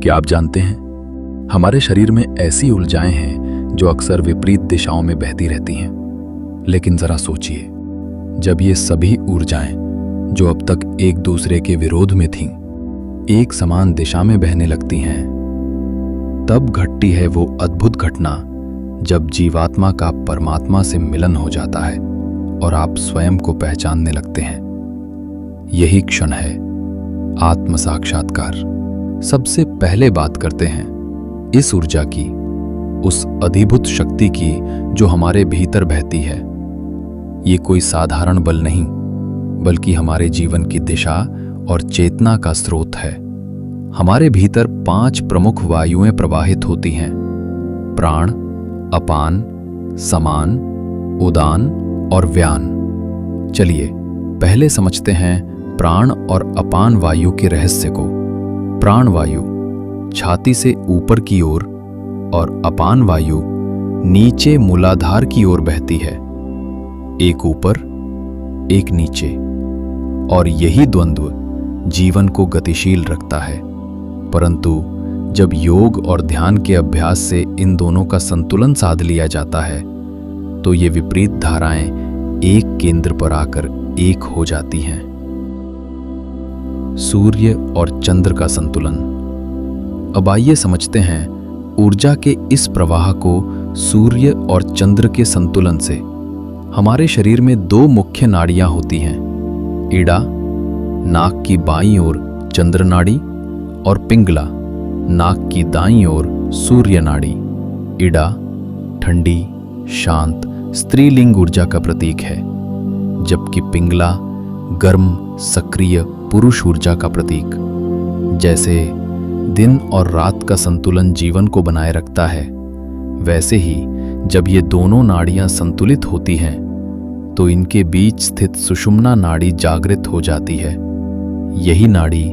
क्या आप जानते हैं, हमारे शरीर में ऐसी ऊर्जाएं हैं जो अक्सर विपरीत दिशाओं में बहती रहती हैं। लेकिन जरा सोचिए, जब ये सभी ऊर्जाएं जो अब तक एक दूसरे के विरोध में थीं, एक समान दिशा में बहने लगती हैं, तब घटती है वो अद्भुत घटना जब जीवात्मा का परमात्मा से मिलन हो जाता है और आप स्वयं को पहचानने लगते हैं। यही क्षण है आत्म साक्षात्कार। सबसे पहले बात करते हैं इस ऊर्जा की, उस अद्भुत शक्ति की जो हमारे भीतर बहती है। ये कोई साधारण बल नहीं, बल्कि हमारे जीवन की दिशा और चेतना का स्रोत है। हमारे भीतर 5 प्रमुख वायुएं प्रवाहित होती हैं: प्राण, अपान, समान, उदान और व्यान। चलिए पहले समझते हैं प्राण और अपान वायु के रहस्य को। प्राण वायु छाती से ऊपर की ओर और अपान वायु नीचे मूलाधार की ओर बहती है, एक ऊपर एक नीचे। और यही द्वंद्व जीवन को गतिशील रखता है। परंतु जब योग और ध्यान के अभ्यास से इन दोनों का संतुलन साध लिया जाता है, तो ये विपरीत धाराएं एक केंद्र पर आकर एक हो जाती हैं। सूर्य और चंद्र का संतुलन। अब आइए समझते हैं ऊर्जा के इस प्रवाह को सूर्य और चंद्र के संतुलन से। हमारे शरीर में 2 मुख्य नाड़ियां होती हैं: इड़ा, नाक की बाईं ओर चंद्र नाड़ी, और पिंगला, नाक की दाईं ओर सूर्य नाड़ी। इड़ा ठंडी, शांत स्त्रीलिंग ऊर्जा का प्रतीक है, जबकि पिंगला गर्म, सक्रिय पुरुष ऊर्जा का प्रतीक। जैसे दिन और रात का संतुलन जीवन को बनाए रखता है, वैसे ही जब ये दोनों नाड़ियां संतुलित होती हैं, तो इनके बीच स्थित सुषुम्ना नाड़ी जागृत हो जाती है। यही नाड़ी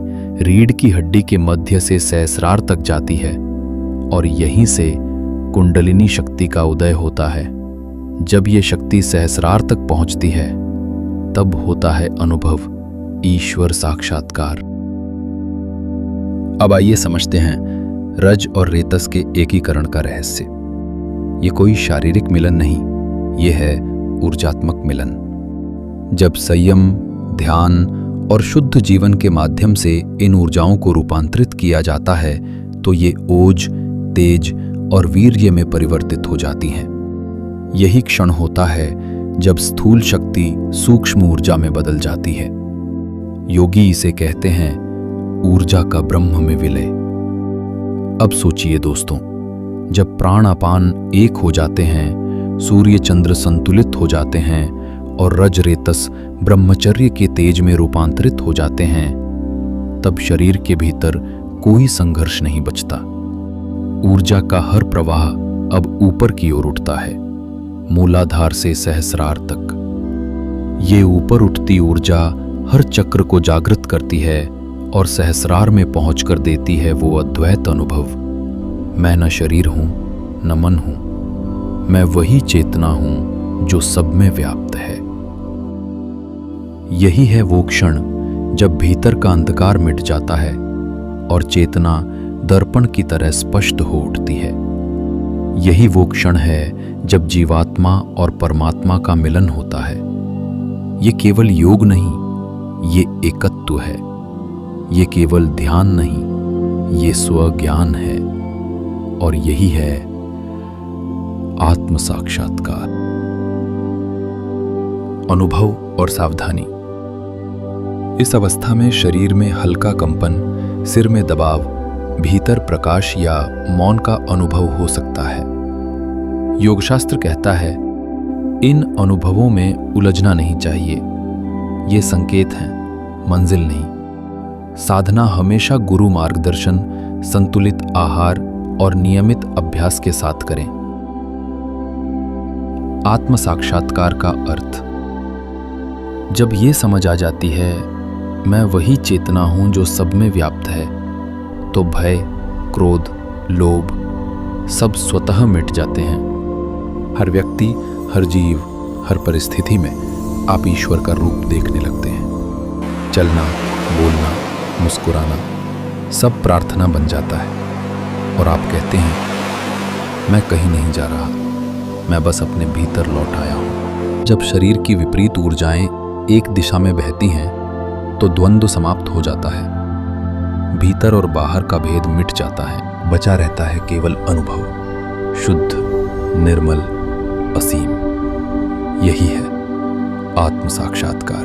रीढ़ की हड्डी के मध्य से सहस्रार तक जाती है और यहीं से कुंडलिनी शक्ति का उदय होता है। जब ये शक्ति सहस्रार तक पहुंचती है, तब होता है अनुभव ईश्वर साक्षात्कार। अब आइए समझते हैं रज और रेतस के एकीकरण का रहस्य। ये कोई शारीरिक मिलन नहीं, ये है ऊर्जात्मक मिलन। जब संयम, ध्यान और शुद्ध जीवन के माध्यम से इन ऊर्जाओं को रूपांतरित किया जाता है, तो ये ओज, तेज और वीर्य में परिवर्तित हो जाती हैं। यही क्षण होता है जब स्थूल शक्ति सूक्ष्म ऊर्जा में बदल जाती है। योगी इसे कहते हैं ऊर्जा का ब्रह्म में विलय। अब सोचिए दोस्तों, जब प्राण अपान एक हो जाते हैं, सूर्य चंद्र संतुलित हो जाते हैं और रज रेतस ब्रह्मचर्य के तेज में रूपांतरित हो जाते हैं, तब शरीर के भीतर कोई संघर्ष नहीं बचता। ऊर्जा का हर प्रवाह अब ऊपर की ओर उठता है, मूलाधार से सहस्रार तक। ये ऊपर उठती ऊर्जा हर चक्र को जागृत करती है और सहस्रार में पहुंचकर देती है वो अद्वैत अनुभव: मैं न शरीर हूं, न मन हूं, मैं वही चेतना हूं जो सब में व्याप्त है। यही है वो क्षण जब भीतर का अंधकार मिट जाता है और चेतना दर्पण की तरह स्पष्ट हो उठती है। यही वो क्षण है जब जीवात्मा और परमात्मा का मिलन होता है। ये केवल योग नहीं, ये एकत्व है। ये केवल ध्यान नहीं, ये स्वज्ञान है। और यही है आत्म साक्षात्कार। अनुभव और सावधानी। इस अवस्था में शरीर में हल्का कंपन, सिर में दबाव, भीतर प्रकाश या मौन का अनुभव हो सकता है। योगशास्त्र कहता है, इन अनुभवों में उलझना नहीं चाहिए। ये संकेत हैं, मंजिल नहीं। साधना हमेशा गुरु मार्गदर्शन, संतुलित आहार और नियमित अभ्यास के साथ करें। आत्म साक्षात्कार का अर्थ। जब ये समझ आ जाती है मैं वही चेतना हूं जो सब में व्याप्त है, तो भय, क्रोध, लोभ सब स्वतः मिट जाते हैं। हर व्यक्ति, हर जीव, हर परिस्थिति में आप ईश्वर का रूप देखने लगते हैं। चलना, बोलना, मुस्कुराना, सब प्रार्थना बन जाता है और आप कहते हैं मैं कहीं नहीं जा रहा, मैं बस अपने भीतर लौट आया हूं। जब शरीर की विपरीत ऊर्जाएं एक दिशा में बहती हैं तो द्वंद्व समाप्त हो जाता है, भीतर और बाहर का भेद मिट जाता है, बचा रहता है केवल अनुभव, शुद्ध, निर्मल, असीम। यही है आत्म साक्षात्कार।